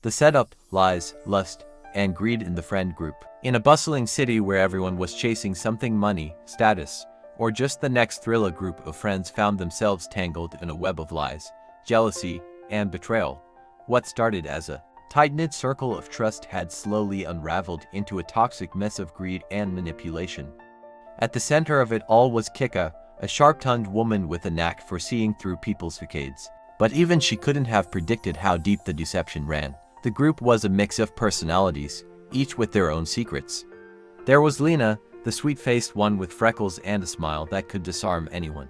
The setup: lies, lust, and greed in the friend group. In a bustling city where everyone was chasing something: money, status, or just the next thrill, a group of friends found themselves tangled in a web of lies, jealousy, and betrayal. What started as a tight-knit circle of trust had slowly unraveled into a toxic mess of greed and manipulation. At the center of it all was Kika, a sharp-tongued woman with a knack for seeing through people's facades. But even she couldn't have predicted how deep the deception ran. The group was a mix of personalities, each with their own secrets. There was Lena, the sweet-faced one with freckles and a smile that could disarm anyone.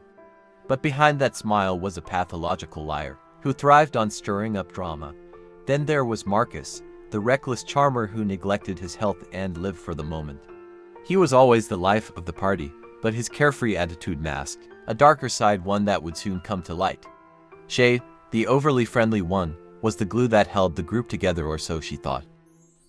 But behind that smile was a pathological liar, who thrived on stirring up drama. Then there was Marcus, the reckless charmer who neglected his health and lived for the moment. He was always the life of the party, but his carefree attitude masked a darker side, one that would soon come to light. Shay, the overly friendly one, was the glue that held the group together, or so she thought.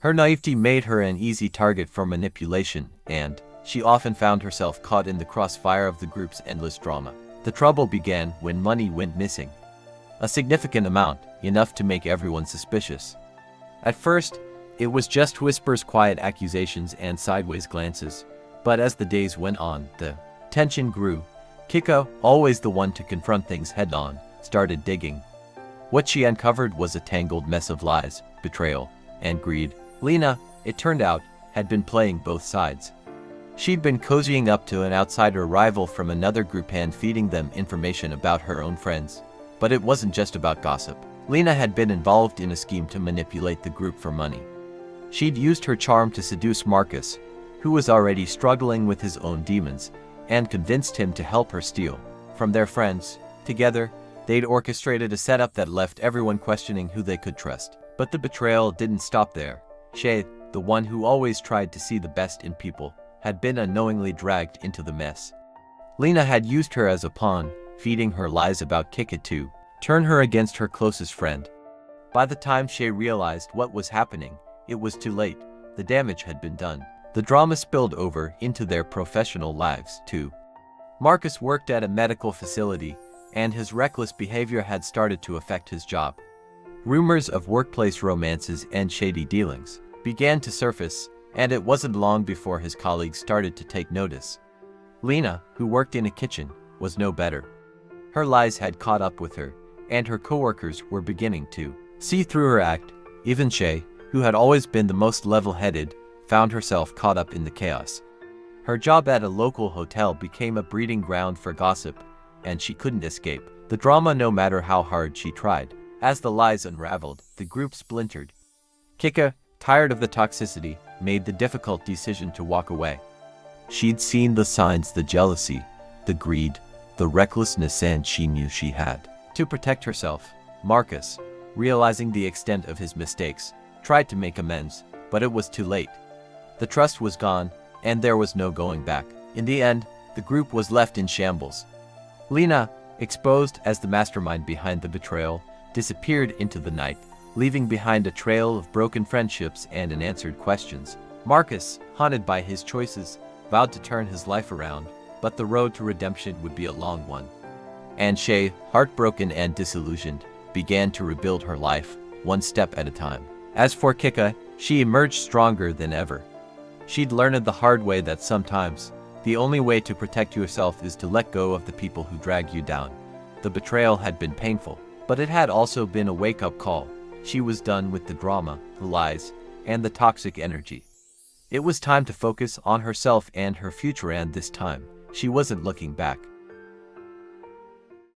Her naivety made her an easy target for manipulation, and she often found herself caught in the crossfire of the group's endless drama. The trouble began when money went missing. A significant amount, enough to make everyone suspicious. At first, it was just whispers, quiet accusations, and sideways glances. But as the days went on, the tension grew. Kika, always the one to confront things head-on, started digging. What she uncovered was a tangled mess of lies, betrayal, and greed. Lena, it turned out, had been playing both sides. She'd been cozying up to an outsider rival from another group and feeding them information about her own friends. But it wasn't just about gossip. Lena had been involved in a scheme to manipulate the group for money. She'd used her charm to seduce Marcus, who was already struggling with his own demons, and convinced him to help her steal from their friends. Together, they'd orchestrated a setup that left everyone questioning who they could trust. But the betrayal didn't stop there. Shay, the one who always tried to see the best in people, had been unknowingly dragged into the mess. Lena had used her as a pawn, feeding her lies about Kika to turn her against her closest friend. By the time Shay realized what was happening, it was too late. The damage had been done. The drama spilled over into their professional lives, too. Marcus worked at a medical facility, and his reckless behavior had started to affect his job. Rumors of workplace romances and shady dealings began to surface, and it wasn't long before his colleagues started to take notice. Lena, who worked in a kitchen, was no better. Her lies had caught up with her, and her coworkers were beginning to see through her act. Even Shay, who had always been the most level-headed, found herself caught up in the chaos. Her job at a local hotel became a breeding ground for gossip, and she couldn't escape the drama no matter how hard she tried. As the lies unraveled, the group splintered. Kika, tired of the toxicity, made the difficult decision to walk away. She'd seen the signs: the jealousy, the greed, the recklessness, and she knew she had to protect herself. Marcus, realizing the extent of his mistakes, tried to make amends, but it was too late. The trust was gone, and there was no going back. In the end, the group was left in shambles. Lena, exposed as the mastermind behind the betrayal, disappeared into the night, leaving behind a trail of broken friendships and unanswered questions. Marcus, haunted by his choices, vowed to turn his life around, but the road to redemption would be a long one. And Shay, heartbroken and disillusioned, began to rebuild her life, one step at a time. As for Kika, she emerged stronger than ever. She'd learned the hard way that sometimes the only way to protect yourself is to let go of the people who drag you down. The betrayal had been painful, but it had also been a wake-up call. She was done with the drama, the lies, and the toxic energy. It was time to focus on herself and her future, and this time, she wasn't looking back.